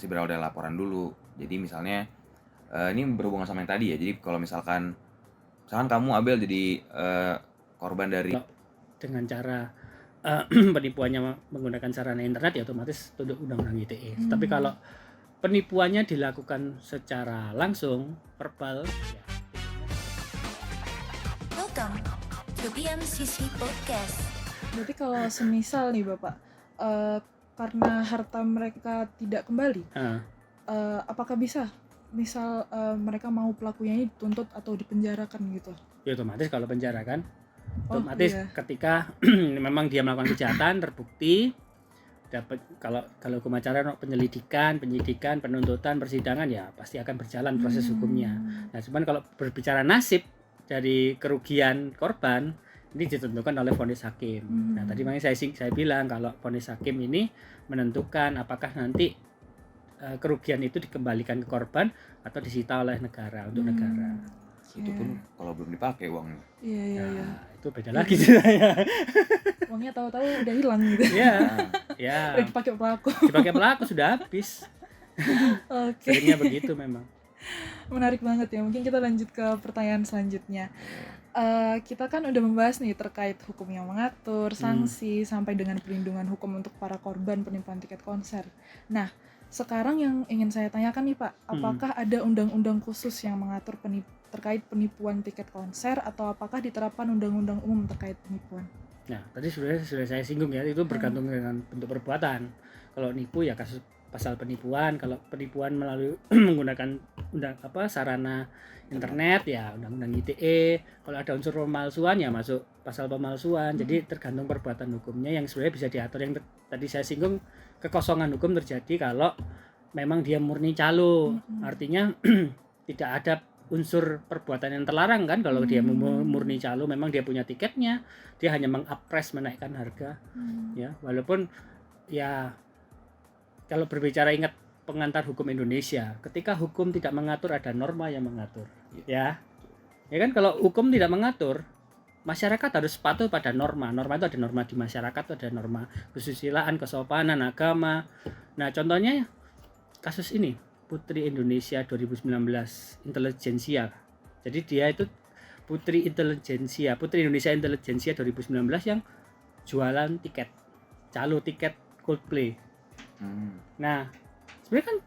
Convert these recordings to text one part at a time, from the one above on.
pasti berawal dari laporan dulu. Jadi misalnya ini berhubungan sama yang tadi ya. Jadi kalau misalkan kamu Abel jadi korban dari dengan cara penipuannya menggunakan sarana internet ya otomatis tunduk undang-undang ITE. Tapi kalau penipuannya dilakukan secara langsung verbal ya. Welcome to BMCC Podcast. Berarti kalau semisal nih Bapak, karena harta mereka tidak kembali, apakah bisa misal mereka mau pelakunya ini dituntut atau dipenjarakan gitu? Ya otomatis kalau penjara kan, otomatis ketika memang dia melakukan kejahatan terbukti, dapat kalau hukum acara penyelidikan, penyidikan, penuntutan, persidangan ya pasti akan berjalan proses hukumnya. Nah, cuman kalau berbicara nasib dari kerugian korban ini ditentukan oleh vonis hakim. Nah, tadi makanya saya bilang kalau vonis hakim ini menentukan apakah nanti kerugian itu dikembalikan ke korban atau disita oleh negara untuk negara. Itu pun kalau belum dipakai uangnya. Iya. Itu beda lagi ceritanya. Uangnya tahu-tahu udah hilang gitu. Ya. Udah dipakai pelaku. Dipakai pelaku sudah habis. Oke. Seringnya begitu memang. Menarik banget ya. Mungkin kita lanjut ke pertanyaan selanjutnya. Kita kan udah membahas nih terkait hukum yang mengatur, sanksi, sampai dengan perlindungan hukum untuk para korban penipuan tiket konser. Nah, sekarang yang ingin saya tanyakan nih Pak, apakah ada undang-undang khusus yang mengatur terkait penipuan tiket konser atau apakah diterapkan undang-undang umum terkait penipuan? Nah, tadi sudah saya singgung ya, itu bergantung dengan bentuk perbuatan. Kalau nipu ya kasus pasal penipuan, kalau penipuan melalui menggunakan sarana internet ya undang-undang ITE. Kalau ada unsur pemalsuan ya masuk pasal pemalsuan. Jadi tergantung perbuatan hukumnya yang sebenarnya bisa diatur. Yang tadi saya singgung, kekosongan hukum terjadi kalau memang dia murni calo. Artinya tidak ada unsur perbuatan yang terlarang kan kalau dia murni calo, memang dia punya tiketnya, dia hanya mengapres menaikkan harga. Ya, walaupun ya kalau berbicara ingat pengantar hukum Indonesia, ketika hukum tidak mengatur ada norma yang mengatur. Ya kan, kalau hukum tidak mengatur, masyarakat harus patuh pada norma. Norma itu ada norma di masyarakat, ada norma kesusilaan, kesopanan, agama. Nah, contohnya kasus ini Putri Indonesia 2019 Intelijensia. Jadi dia itu Putri Indonesia Intelijensia 2019 yang jualan tiket, calo tiket Coldplay. Nah, sebenarnya kan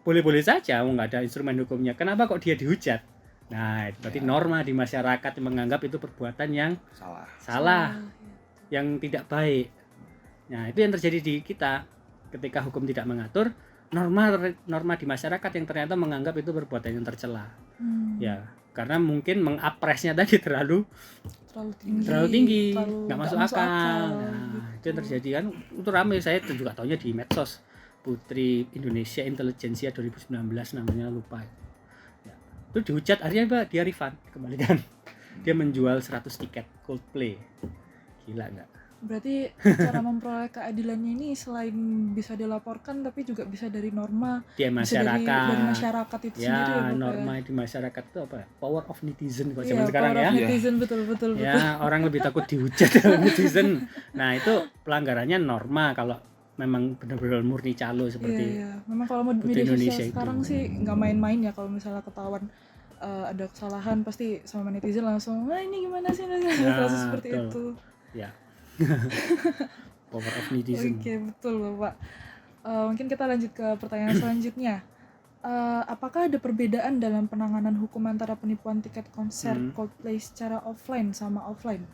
boleh-boleh saja, nggak ada instrumen hukumnya. Kenapa kok dia dihujat? Nah, berarti norma di masyarakat menganggap itu perbuatan yang salah, yang tidak baik. Nah, itu yang terjadi di kita ketika hukum tidak mengatur. Norma di masyarakat yang ternyata menganggap itu perbuatan yang tercela. Ya, karena mungkin mengapresnya tadi terlalu tinggi, nggak masuk akal. Nah, itu yang terjadi kan. Itu ramai, saya juga tahunya di medsos. Putri Indonesia Intelijensia 2019 namanya, lupa. Ya, itu dihujat, akhirnya dia refund, kembalikan. Dia menjual 100 tiket Coldplay. Gila nggak? Berarti cara memperoleh keadilannya ini selain bisa dilaporkan tapi juga bisa dari norma di masyarakat. Dari masyarakat itu sendiri ya, norma di masyarakat itu apa? Power of netizen kalau zaman sekarang ya. Netizen, betul. Ya, orang lebih takut dihujat netizen. Nah, itu pelanggarannya norma kalau memang benar-benar murni calo seperti. Iya. Memang kalau media sosial sekarang sih nggak main-main ya, kalau misalnya ketahuan ada kesalahan pasti sama netizen langsung, ini gimana sih, kasus seperti itu. Ya. Power of netizen. Oke, betul Bapak. Mungkin kita lanjut ke pertanyaan selanjutnya. Apakah ada perbedaan dalam penanganan hukum antara penipuan tiket konser Coldplay secara offline sama offline?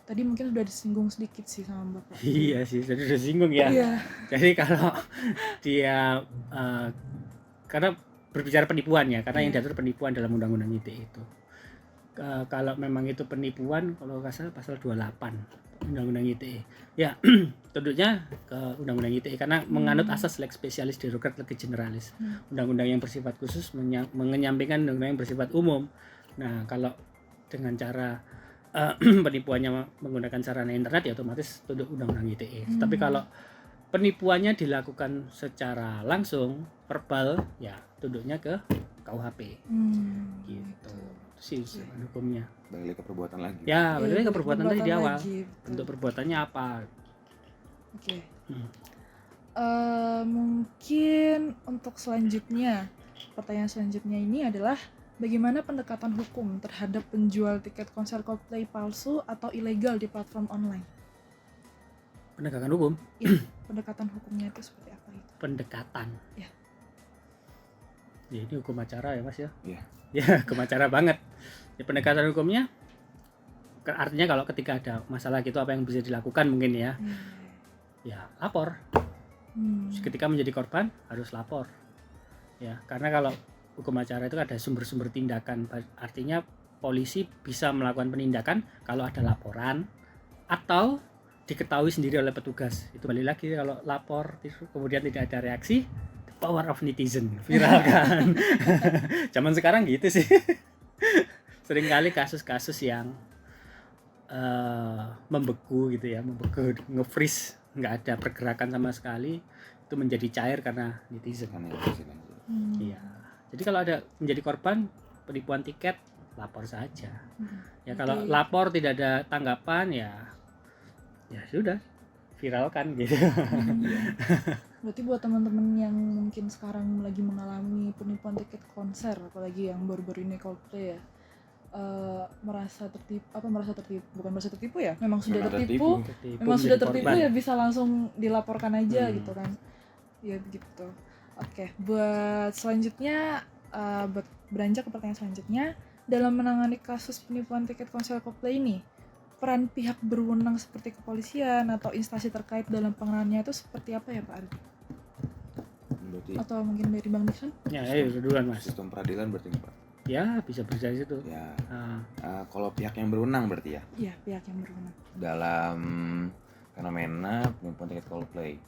Tadi mungkin sudah disinggung sedikit sih sama Bapak. Iya sih, tadi sudah disinggung ya. Iya. Jadi kalau dia karena berbicara penipuan ya, karena yang diatur penipuan dalam undang-undang ITE itu. Kalau memang itu penipuan, kalau nggak salah pasal 28 undang-undang ITE. Ya, tentunya ke undang-undang ITE karena menganut asas lex specialis derogat lege generalis. Undang-undang yang bersifat khusus menyampingkan undang-undang yang bersifat umum. Nah, kalau dengan cara penipuannya menggunakan sarana internet ya otomatis tunduk undang-undang ITE. Tapi kalau penipuannya dilakukan secara langsung verbal ya tunduknya ke KUHP. Gitu. Sih hukumnya. Balik ke perbuatan lagi. Ya, balik ke perbuatan tadi di awal. Bentuk perbuatannya apa? Oke. Mungkin untuk selanjutnya, pertanyaan selanjutnya ini adalah bagaimana pendekatan hukum terhadap penjual tiket konser Coldplay palsu atau ilegal di platform online? Penegakan hukum, Iya, pendekatan hukumnya itu seperti apa itu? pendekatan. Ya. Ya, ini hukum acara ya Mas ya. Iya. Ya, hukum acara banget. Ya, pendekatan hukumnya artinya kalau ketika ada masalah gitu apa yang bisa dilakukan mungkin ya. Ya, lapor. Ketika menjadi korban harus lapor. Ya, karena kalau hukum acara itu ada sumber-sumber tindakan. Artinya polisi bisa melakukan penindakan kalau ada laporan atau diketahui sendiri oleh petugas. Itu balik lagi kalau lapor kemudian tidak ada reaksi, the power of netizen, viral kan. Zaman sekarang gitu sih. Seringkali kasus-kasus yang membeku gitu ya, nge-freeze, nggak ada pergerakan sama sekali, itu menjadi cair karena netizen. Iya. Jadi kalau ada menjadi korban penipuan tiket, lapor saja. Ya kalau lapor tidak ada tanggapan ya sudah, viralkan gitu. Berarti buat teman-teman yang mungkin sekarang lagi mengalami penipuan tiket konser, apalagi yang baru-baru ini Coldplay ya, merasa tertipu ya, memang sudah tertipu, memang sudah tertipu ya bisa langsung dilaporkan aja gitu kan, ya begitu. Oke, buat selanjutnya, buat beranjak ke pertanyaan selanjutnya, dalam menangani kasus penipuan tiket konser Coldplay ini, peran pihak berwenang seperti kepolisian atau instansi terkait dalam penanganannya itu seperti apa ya Pak Ardi? Berarti Atau mungkin dari Bang Nixon? Ya, ayo duluan Mas. sistem peradilan berarti Pak. Ya, bisa berjalan situ. Ya. Kalau pihak yang berwenang berarti ya. Iya, pihak yang berwenang. Dalam fenomena penipuan tiket Coldplay.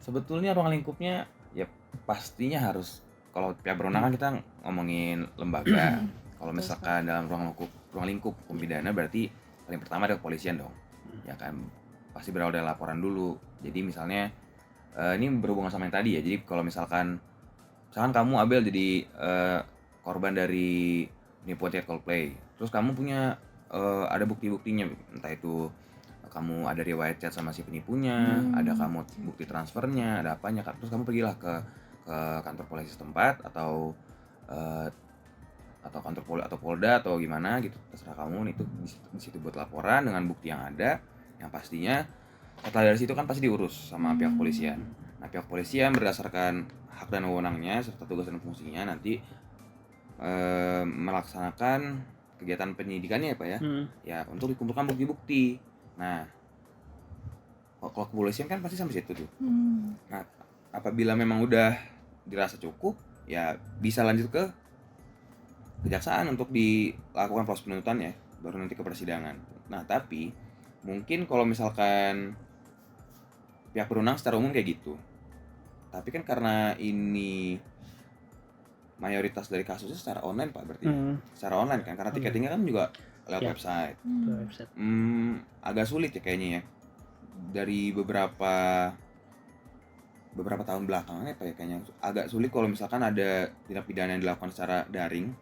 Sebetulnya ruang lingkupnya ya pastinya harus, kalau pihak berwenang kan kita ngomongin lembaga. Kalau misalkan dalam ruang lingkup hukum pidana berarti paling pertama ada kepolisian dong. Ya kan pasti berawal dari laporan dulu. Jadi misalnya ini berhubungan sama yang tadi ya. Jadi kalau misalkan kamu Abel jadi korban dari penipuan tiket Coldplay, terus kamu punya ada bukti-buktinya, entah itu kamu ada riwayat chat sama si penipunya, ada kamu bukti transfernya, ada apanya, terus kamu pergilah ke kantor polisi setempat atau kantor atau polda atau gimana gitu, terserah kamu. Itu di situ buat laporan dengan bukti yang ada, yang pastinya setelah dari situ kan pasti diurus sama pihak kepolisian. Nah, pihak kepolisian berdasarkan hak dan wewenangnya serta tugas dan fungsinya nanti melaksanakan kegiatan penyidikannya ya Pak ya. Ya untuk dikumpulkan bukti-bukti. Nah, kalau kepolisian kan pasti sampai situ tuh. Nah, apabila memang udah dirasa cukup, ya bisa lanjut ke kejaksaan untuk dilakukan proses penuntutan ya, baru nanti ke persidangan. Nah, tapi mungkin kalau misalkan pihak berwenang secara umum kayak gitu. Tapi kan karena ini mayoritas dari kasusnya secara online Pak berarti. Secara online kan, karena tiketingnya kan juga lewat website. Agak sulit ya kayaknya ya. Dari beberapa tahun belakangan ya Pak ya, kayaknya agak sulit kalau misalkan ada tindak pidana yang dilakukan secara daring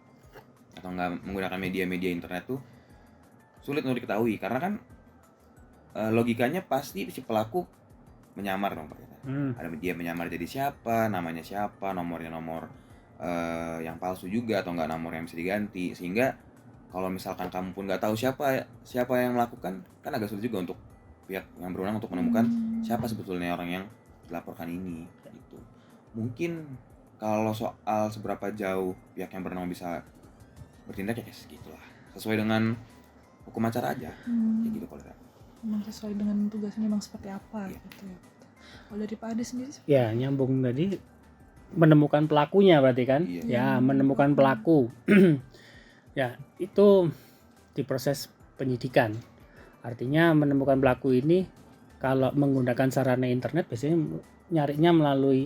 atau nggak menggunakan media-media internet tuh sulit untuk diketahui, karena kan logikanya pasti si pelaku menyamar dong Pak. Ada dia menyamar jadi siapa, namanya siapa, nomornya nomor yang palsu juga atau nggak nomor yang bisa diganti, sehingga kalau misalkan kamu pun nggak tahu siapa yang melakukan, kan agak sulit juga untuk pihak yang berwenang untuk menemukan siapa sebetulnya orang yang dilaporkan ini gitu. Mungkin kalau soal seberapa jauh pihak yang berwenang bisa bertindak ya kayak segitulah, sesuai dengan hukum acara aja kayak gitu kalau memang sesuai dengan tugasnya memang seperti apa gitu ya. Kalau dari Pak Ade sendiri? Ya, nyambung tadi, menemukan pelakunya berarti kan? Ya, menemukan pelaku. Ya, itu di proses penyidikan. Artinya menemukan pelaku ini kalau menggunakan sarana internet biasanya nyarinya melalui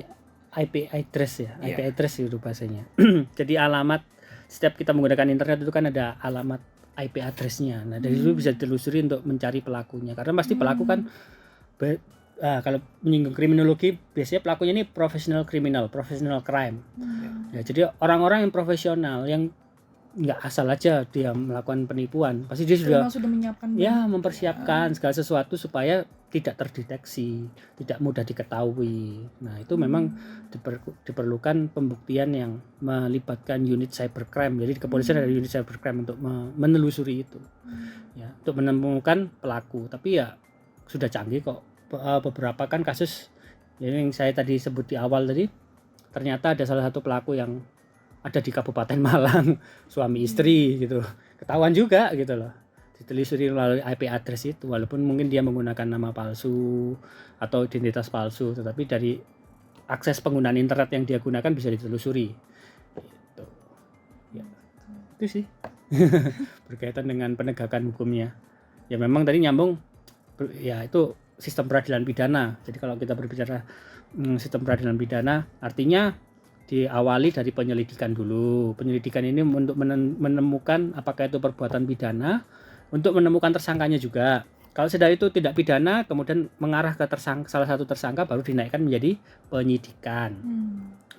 IP address ya, IP address itu bahasanya. Jadi alamat, setiap kita menggunakan internet itu kan ada alamat IP address-nya. Nah, dari situ bisa ditelusuri untuk mencari pelakunya. Karena pasti pelaku kan kalau menyinggung kriminologi, biasanya pelakunya ini professional crime. Ya, jadi orang-orang yang profesional yang nggak asal aja dia melakukan penipuan, pasti dia sudah menyiapkan mempersiapkan segala sesuatu supaya tidak terdeteksi, tidak mudah diketahui. Nah itu memang diperlukan pembuktian yang melibatkan unit cybercrime. Jadi di kepolisian ada unit cybercrime untuk menelusuri itu, ya, untuk menemukan pelaku. Tapi ya sudah canggih kok. Beberapa kan kasus yang saya tadi sebut di awal tadi, ternyata ada salah satu pelaku yang ada di Kabupaten Malang, suami istri gitu, ketahuan juga gitu loh, ditelusuri melalui IP address itu, walaupun mungkin dia menggunakan nama palsu atau identitas palsu, tetapi dari akses penggunaan internet yang dia gunakan bisa ditelusuri gitu. Ya, itu sih berkaitan dengan penegakan hukumnya. Ya memang tadi nyambung, ya itu sistem peradilan pidana. Jadi kalau kita berbicara sistem peradilan pidana, artinya diawali dari penyelidikan dulu. Penyelidikan ini untuk menemukan apakah itu perbuatan pidana, untuk menemukan tersangkanya juga. Kalau sudah itu tidak pidana, kemudian mengarah ke salah satu tersangka, baru dinaikkan menjadi penyidikan.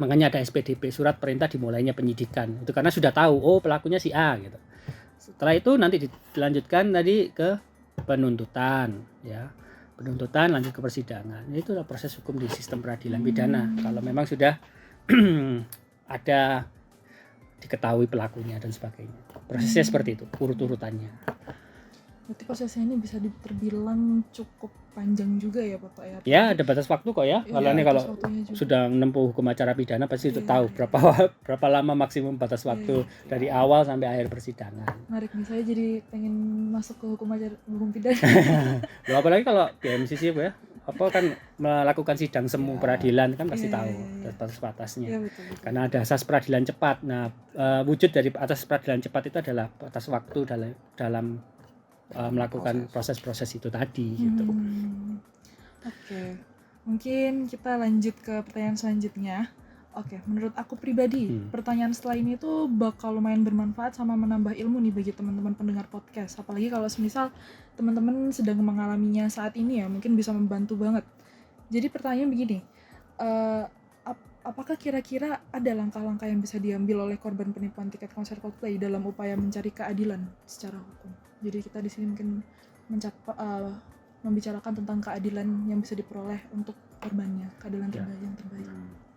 Makanya ada SPDP, surat perintah dimulainya penyidikan. Itu karena sudah tahu, oh pelakunya si A gitu. Setelah itu nanti dilanjutkan tadi ke penuntutan, ya. Penuntutan lanjut ke persidangan. Itu adalah proses hukum di sistem peradilan pidana. Kalau memang sudah ada diketahui pelakunya dan sebagainya. Prosesnya seperti itu, urut-urutannya. Berarti prosesnya ini bisa terbilang cukup panjang juga ya Bapak ya? Ya, ada batas waktu kok ya. Kalau sudah menempuh hukum acara pidana pasti sudah tahu berapa lama maksimum batas waktu dari awal sampai akhir persidangan. Menarik nih, saya jadi pengen masuk ke hukum pidana. Loh, apalagi kalau di MCC ya, kan melakukan sidang semu peradilan kan pasti tahu batas-batasnya. Ya, betul. Karena ada asas peradilan cepat. Nah, wujud dari asas peradilan cepat itu adalah batas waktu dalam melakukan proses-proses itu tadi gitu. Oke. Mungkin kita lanjut ke pertanyaan selanjutnya. Oke, menurut aku pribadi, pertanyaan setelah ini tuh bakal lumayan bermanfaat sama menambah ilmu nih bagi teman-teman pendengar podcast. Apalagi kalau semisal teman-teman sedang mengalaminya saat ini ya, mungkin bisa membantu banget. Jadi pertanyaan begini, apakah kira-kira ada langkah-langkah yang bisa diambil oleh korban penipuan tiket konser Coldplay dalam upaya mencari keadilan secara hukum? Jadi kita di sini mungkin membicarakan tentang keadilan yang bisa diperoleh untuk korbannya, keadilan terbaik yang terbaik.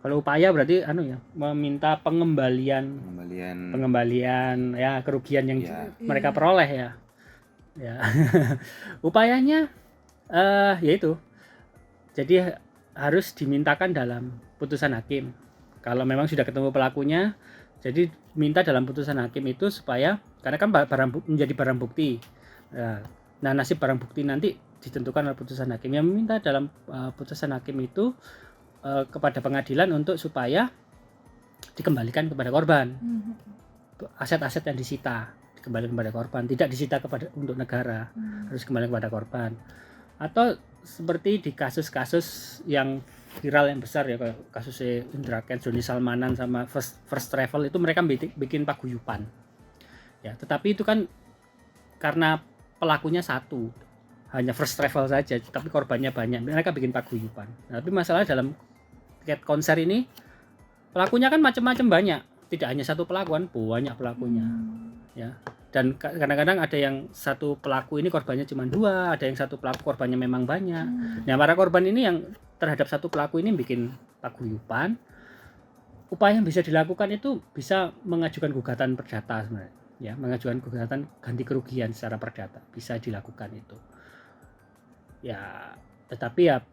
Kalau upaya berarti meminta pengembalian ya kerugian yang mereka peroleh ya. Ya. Upayanya yaitu jadi harus dimintakan dalam putusan hakim. Kalau memang sudah ketemu pelakunya, jadi minta dalam putusan hakim itu supaya, karena kan menjadi barang bukti. Nah, nasib barang bukti nanti ditentukan oleh putusan hakim. Yang meminta dalam putusan hakim itu kepada pengadilan untuk supaya dikembalikan kepada korban. Aset-aset yang disita dikembalikan kepada korban, tidak disita untuk negara, harus kembali kepada korban. Atau seperti di kasus-kasus yang viral yang besar ya, kayak kasus Indra Kents, Doni Salmanan sama First Travel itu, mereka bikin paguyuban ya, tetapi itu kan karena pelakunya satu, hanya First Travel saja, tapi korbannya banyak, mereka bikin paguyuban. Nah, tapi masalah dalam tiket konser ini pelakunya kan macam-macam, banyak, tidak hanya satu pelaku, banyak pelakunya ya. Dan kadang-kadang ada yang satu pelaku ini korbannya cuma 2, ada yang satu pelaku korbannya memang banyak. Nah, para korban ini yang terhadap satu pelaku ini bikin paguyuban. Upaya yang bisa dilakukan itu bisa mengajukan gugatan perdata sebenarnya. Ya, mengajukan gugatan ganti kerugian secara perdata, bisa dilakukan itu. Ya, tetapi ya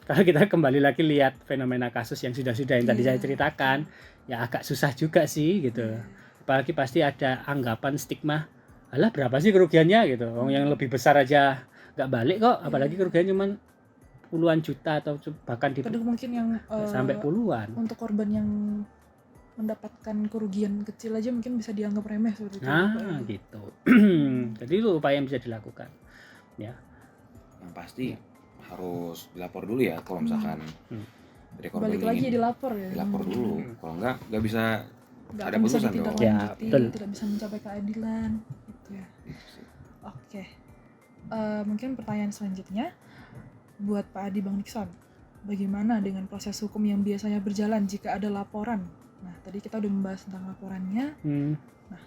kalau kita kembali lagi lihat fenomena kasus yang sudah-sudah yang tadi saya ceritakan, ya agak susah juga sih gitu. Apalagi pasti ada anggapan stigma, alah berapa sih kerugiannya gitu, yang lebih besar aja nggak balik kok, apalagi kerugian cuma puluhan juta atau bahkan mungkin yang sampai puluhan. Untuk korban yang mendapatkan kerugian kecil aja mungkin bisa dianggap remeh seperti itu. Nah, gitu. Jadi itu upaya yang bisa dilakukan. Ya. Yang pasti harus dilapor dulu ya, kalau misalkan dari korban balik lagi dilapor ya. Dilapor dulu. Kalau nggak bisa ada bisa putusan dong. Ya, tidak bisa mencapai keadilan gitu ya. Oke. Mungkin pertanyaan selanjutnya buat Pak Adi, Bang Nixon. Bagaimana dengan proses hukum yang biasanya berjalan jika ada laporan Nah, tadi kita udah membahas tentang laporannya. Nah,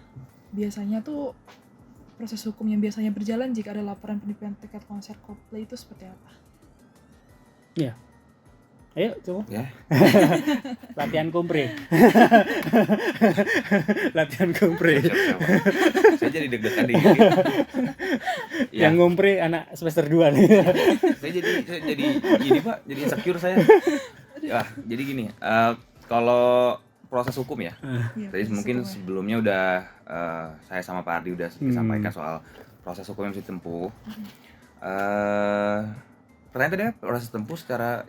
biasanya tuh proses hukum yang biasanya berjalan jika ada laporan penipuan tiket konser Coldplay itu seperti apa? Ya. Ayo coba. Ya. Latihan kompre. Latihan kompre. Siap. Saya jadi deg-degan dikit. Yang ngompre anak semester 2 nih. Saya jadi gini Pak, jadi insecure saya. Ya, jadi gini, kalau proses hukum ya, tadi mungkin sebelumnya udah saya sama Pak Ardi udah sampaikan soal proses hukum yang harus ditempuh. Pertanyaan tadi proses tempuh secara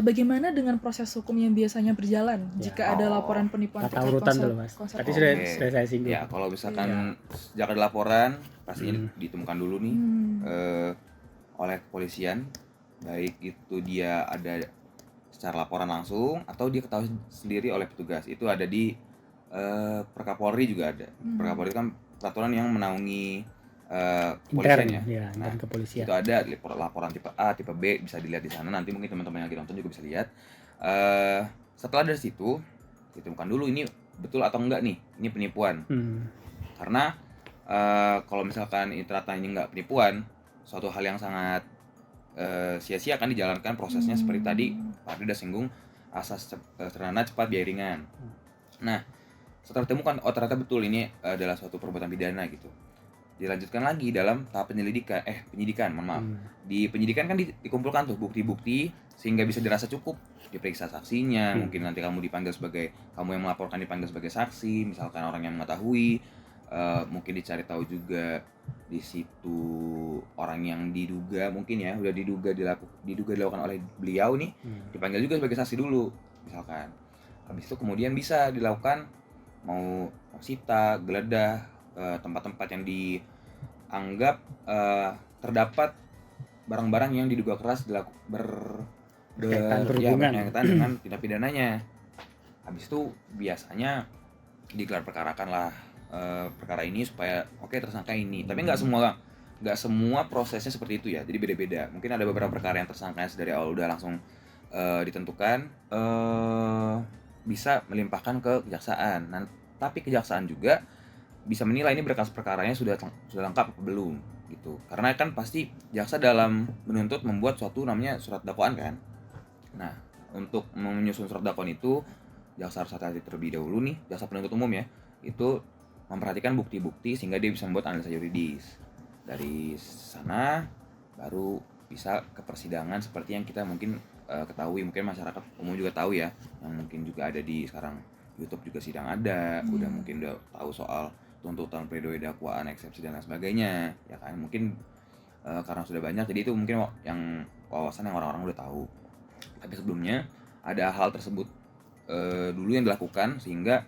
bagaimana dengan proses hukum yang biasanya berjalan jika ada laporan penipuan tiket urutan dulu Mas. Tadi sudah saya singgung. Ya, kalau misalkan sejak ada laporan pasti ditemukan dulu nih oleh kepolisian, baik itu dia ada secara laporan langsung atau dia ketahui sendiri oleh petugas. Itu ada di Perkapolri juga ada. Perkapolri kan peraturan yang menaungi kepolisian ya. Nah, kepolisian. Itu ada laporan tipe A, tipe B, bisa dilihat di sana. Nanti mungkin teman-teman yang lagi nonton juga bisa lihat. Setelah dari situ ditemukan dulu ini betul atau enggak nih, ini penipuan. Karena kalau misalkan ini ternyata ini enggak penipuan, suatu hal yang sangat sia-sia kan dijalankan prosesnya seperti tadi Pak Ardi udah singgung asas sederhana cepat biaya ringan. Nah, setelah ditemukan ternyata betul ini adalah suatu perbuatan pidana gitu. Dilanjutkan lagi dalam tahap penyidikan, mohon maaf. Di penyidikan kan dikumpulkan tuh bukti-bukti sehingga bisa dirasa cukup, diperiksa saksinya, mungkin nanti kamu yang melaporkan dipanggil sebagai saksi, misalkan orang yang mengetahui, mungkin dicari tahu juga di situ orang yang diduga mungkin ya udah diduga dilakukan oleh beliau nih, dipanggil juga sebagai saksi dulu misalkan. Habis itu kemudian bisa dilakukan mau sita, geledah tempat-tempat yang dianggap terdapat barang-barang yang diduga keras berkaitan dengan tindak pidananya. Habis itu biasanya digelar perkarakanlah perkara ini supaya tersangka ini. Tapi nggak semua prosesnya seperti itu ya. Jadi beda-beda. Mungkin ada beberapa perkara yang tersangkanya dari awal udah langsung ditentukan bisa melimpahkan ke kejaksaan. Nah, tapi kejaksaan juga bisa menilai ini berkas perkaranya sudah lengkap atau belum gitu. Karena kan pasti jaksa dalam menuntut membuat suatu namanya surat dakwaan kan. Nah, untuk menyusun surat dakwaan itu jaksa harus hati-hati terlebih dahulu nih, jaksa penuntut umum ya. Itu memperhatikan bukti-bukti sehingga dia bisa membuat analisa yuridis. Dari sana baru bisa ke persidangan seperti yang kita mungkin ketahui, mungkin masyarakat umum juga tahu ya, yang mungkin juga ada di sekarang YouTube juga sidang ada, udah mungkin udah tahu soal tuntutan, pledoi, dakwaan, eksepsi dan lain sebagainya, ya kan? Mungkin karena sudah banyak, jadi itu mungkin yang wawasan yang orang-orang udah tahu. Tapi sebelumnya ada hal tersebut dulu yang dilakukan sehingga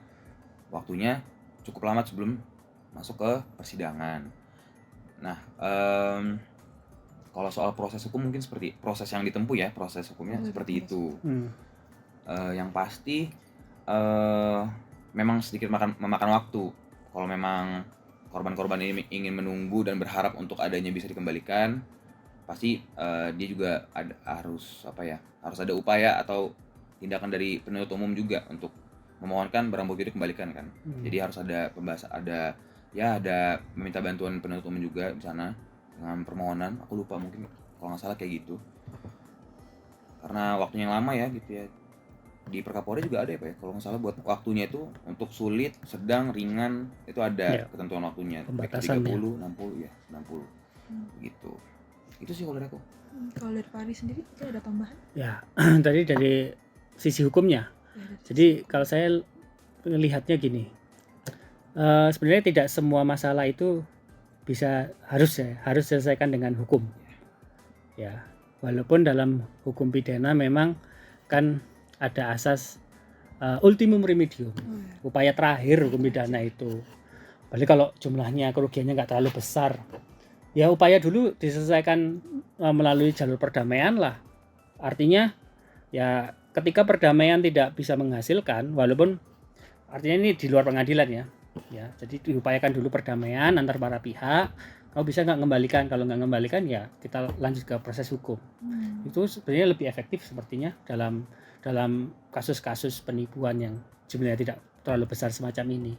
waktunya cukup lama sebelum masuk ke persidangan. Nah, kalau soal proses hukum mungkin seperti proses yang ditempuh ya, proses hukumnya seperti itu. Yang pasti memang sedikit memakan waktu. Kalau memang korban-korban ini ingin menunggu dan berharap untuk adanya bisa dikembalikan, pasti dia juga harus ada upaya atau tindakan dari penuntut umum juga untuk memohonkan barang bukti dikembalikan kan. Jadi harus ada pembahasan, ada meminta bantuan penuntut umum juga di sana dengan permohonan. Aku lupa, mungkin kalau nggak salah kayak gitu. Karena waktunya yang lama ya gitu ya. Di Perkapolri juga ada ya Pak ya, kalau nggak salah buat waktunya itu untuk sulit, sedang, ringan itu ada ketentuan waktunya. Pembatasan 30, 60 ya, 60 gitu. Itu sih kalau dari aku. Kalau dari Pak Ardi sendiri itu ada tambahan? Ya, tadi dari sisi hukumnya. Jadi kalau saya melihatnya gini, sebenarnya tidak semua masalah itu harus diselesaikan dengan hukum. Ya, walaupun dalam hukum pidana memang kan ada asas ultimum remedium, upaya terakhir hukum pidana itu. Apalagi kalau jumlahnya kerugiannya nggak terlalu besar, ya upaya dulu diselesaikan melalui jalur perdamaian lah. Artinya ya ketika perdamaian tidak bisa menghasilkan, walaupun artinya ini di luar pengadilan ya, ya. Jadi diupayakan dulu perdamaian antar para pihak. Kalau bisa nggak ngembalikan, kalau nggak ngembalikan ya kita lanjut ke proses hukum. Itu sebenarnya lebih efektif sepertinya dalam kasus-kasus penipuan yang jumlahnya tidak terlalu besar semacam ini.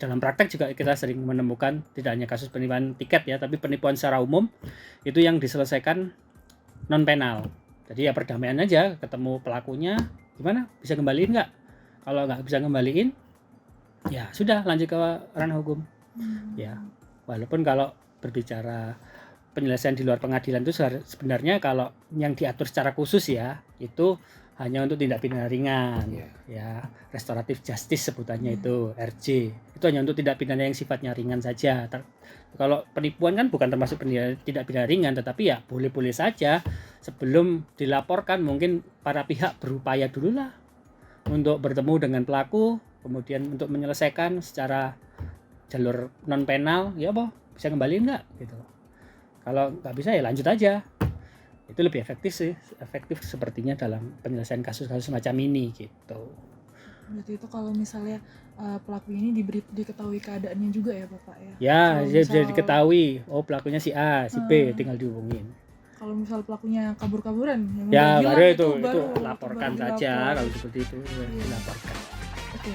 Dalam praktek juga kita sering menemukan tidak hanya kasus penipuan tiket ya, tapi penipuan secara umum itu yang diselesaikan non penal. Jadi ya perdamaian aja, ketemu pelakunya, gimana? Bisa kembaliin nggak? Kalau nggak bisa kembaliin, ya sudah lanjut ke ranah hukum. Ya, walaupun kalau berbicara penyelesaian di luar pengadilan itu sebenarnya kalau yang diatur secara khusus ya itu hanya untuk tindak pidana ringan, ya restoratif justice sebutannya itu RJ, itu hanya untuk tindak pidana yang sifatnya ringan saja. Kalau penipuan kan bukan termasuk tindak pidana ringan, tetapi ya boleh-boleh saja sebelum dilaporkan mungkin para pihak berupaya dulu lah untuk bertemu dengan pelaku, kemudian untuk menyelesaikan secara jalur non penal, ya apa bisa kembaliin nggak gitu. Kalau nggak bisa ya lanjut aja. Itu lebih efektif sepertinya dalam penyelesaian kasus-kasus semacam ini gitu. Berarti itu kalau misalnya pelaku ini diketahui keadaannya juga ya Bapak ya? Ya, bisa diketahui, oh pelakunya si A, si B, tinggal dihubungin. Kalau misal pelakunya kabur-kaburan ya baru itu laporkan baru saja dilapor. kalau seperti itu, dilaporkan. Oke.